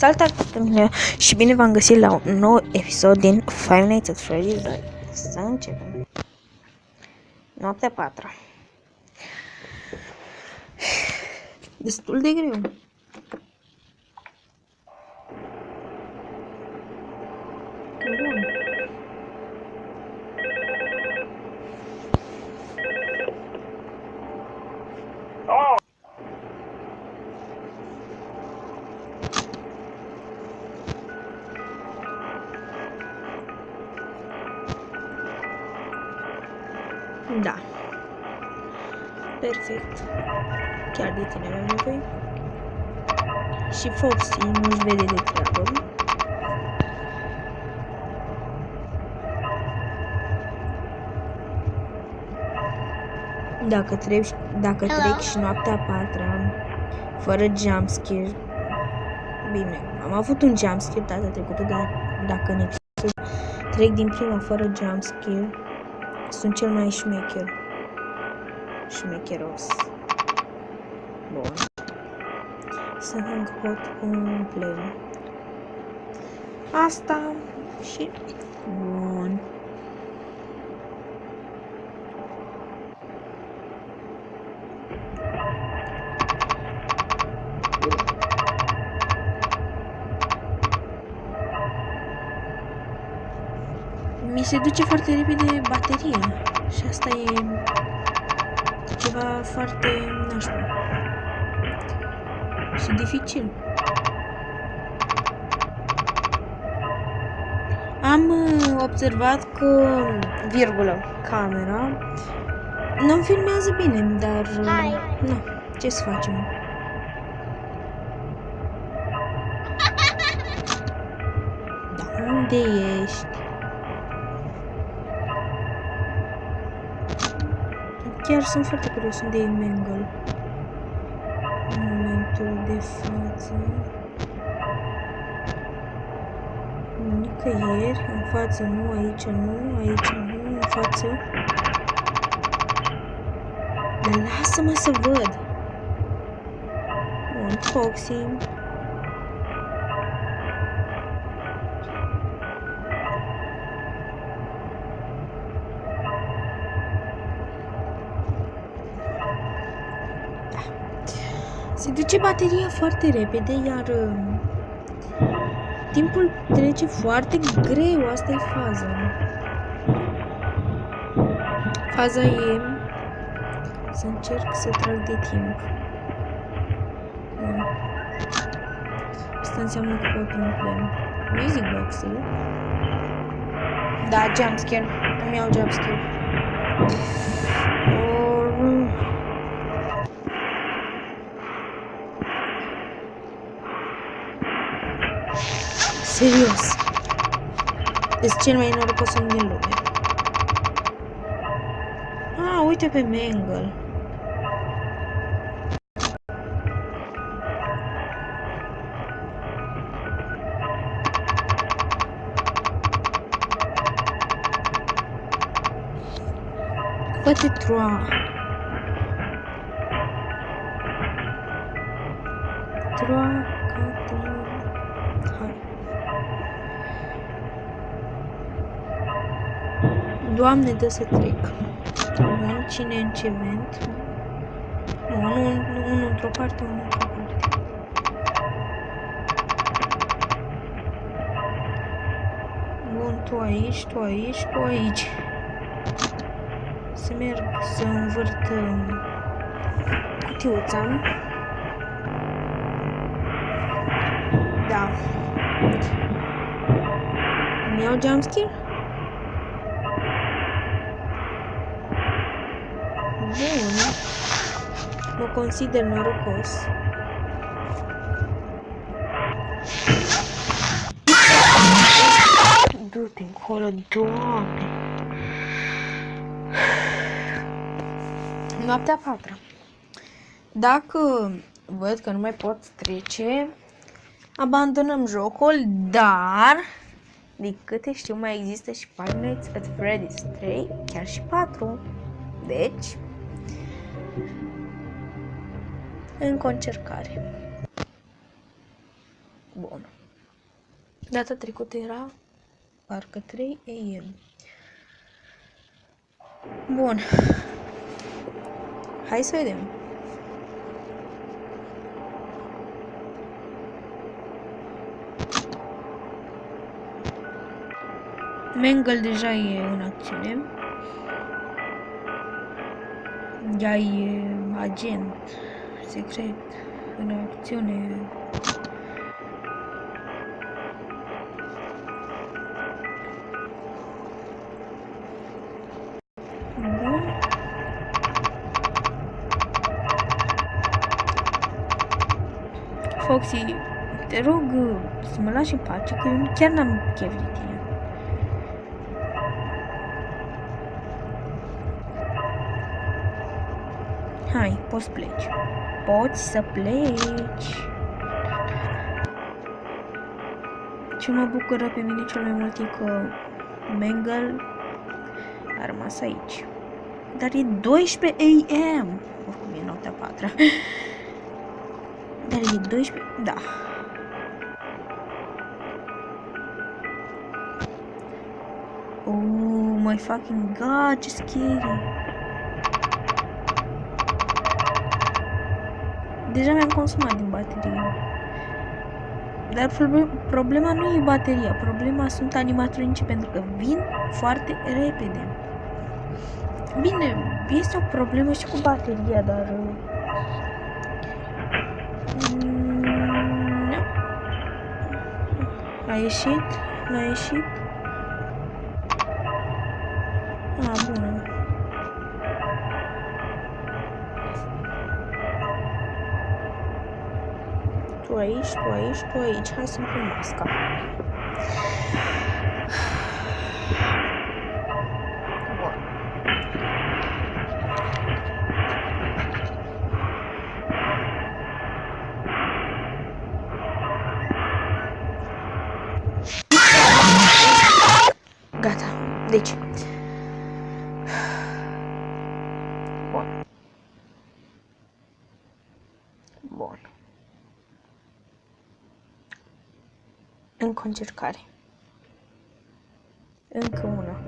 Salutați și bine v-am găsit la un nou episod din Five Nights at Freddy's 2. Să începem. Noaptea 4. Destul de greu. Bun. Da. Perfect. Chiar de tine avem nevoie. Și Foxy nu-și vede de treabă. Dacă trec și noaptea 4-a fără jumpscare. Bine, am avut un jumpscare data trecută, dar dacă în episod trec din prima fără jumpscare, sunt cel mai șmecheros. Bun. Să hang pot un play. Asta și bun. Mi se duce foarte repede bateria și asta e ceva foarte nașpa și dificil. Am observat că, camera nu filmează bine, dar nu, ce să facem? Da, unde ești? Chiar sunt foarte curios unde e Mangle în momentul de față. Nicăieri, în față nu, aici nu, în față. Dar lasă-mă să văd. Un Foxy. Se duce bateria foarte repede, iar timpul trece foarte greu, asta e faza. Faza e să încerc să trag de timp. Bun. Asta înseamnă că pot umple music box-ul. Da, jumpscare. Îmi iau jumpscare. Serios. Ești cel mai norocos om din lume. Ah, uite pe Mangle. Fă-te troa. Troa, Catrin. Hai. Doamne, dă să trec. Bun, cine în ce vent? Unul într-o parte, unul într-o parte. Bun, tu aici, tu aici, tu aici. Să merg să învârt cutiuța. Da. Îmi iau jumpscare? Bun. Mă consider norocos. Du-te încolo, Doamne. Noaptea 4. Dacă văd că nu mai pot trece, abandonăm jocul, dar de câte știu mai există și Five Nights at Freddy's 3, chiar și 4. Deci încă o încercare. Bun. Data trecută era parcă 3 AM. Bun. Hai să vedem. Mangle deja e în acțiune. Ea e agent secret în acțiune. Bun. Foxy, te rog să mă lași în pace, că eu chiar n-am chef de tine. Hai, poți să pleci. Poți să pleci. Ce mă bucură pe mine cel mai mult e că Mangle a rămas aici. Dar e 12 AM. Oricum e noaptea 4. Dar e 12... Da. Oh my fucking god, ce scary. Deja mi-am consumat din baterie. Dar problema nu e bateria, problema sunt animatronici pentru că vin foarte repede. Bine, este o problemă și cu bateria, dar... A ieșit? N-a ieșit? Bună. Tu aici, tu aici, tu aici. Hai să-mi pun masca. Bun. Gata. Deci. Bun. Bun. Încă o încercare. Încă una.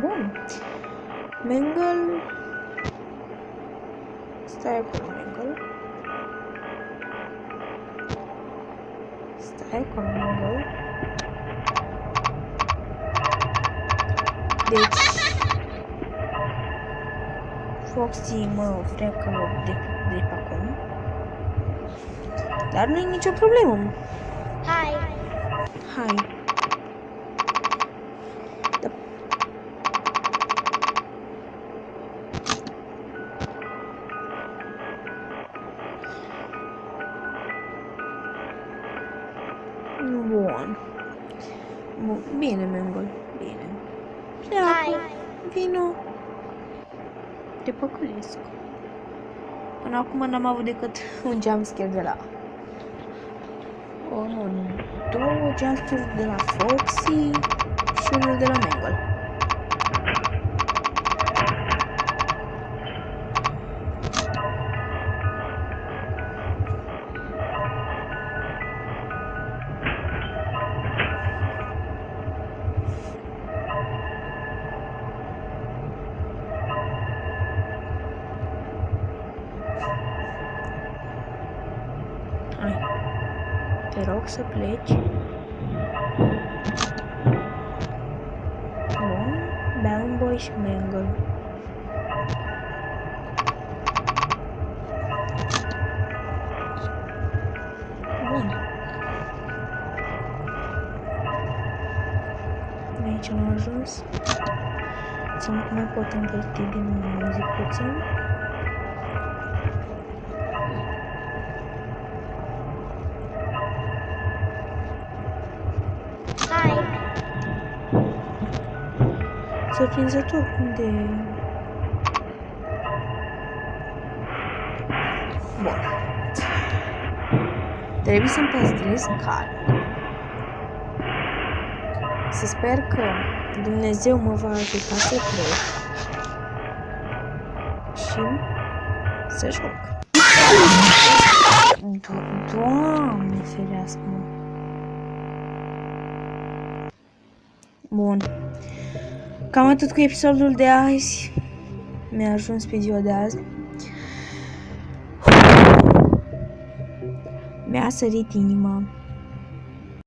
Bun. Mangle. Stai acolo, Mangle. Stai acolo, Mangle. Deci... Foxy mă freacă de pe acum. Dar nu e nicio problemă. Hai. Hai. Bun. Bine, Mangle. Bine. Hai. Vino. Te păcălesc. Până acum n-am avut decât un jumpscare de la... două jumpscare de la Foxy și unul de la Mangle. Te rog să pleci. Bun. Balloon Boy și Mangle. Bun. Aici am ajuns. Să nu mai pot învârti din muzicuță. Surprinzător, unde... Bun. Trebuie să-mi păstrez calm. Să sper că Dumnezeu mă va ajuta să trec. Și să joc. Doamne ferească-mă. Bun. Cam atât cu episodul de azi. Mi-a ajuns pe ziua de azi. Mi-a sărit inima.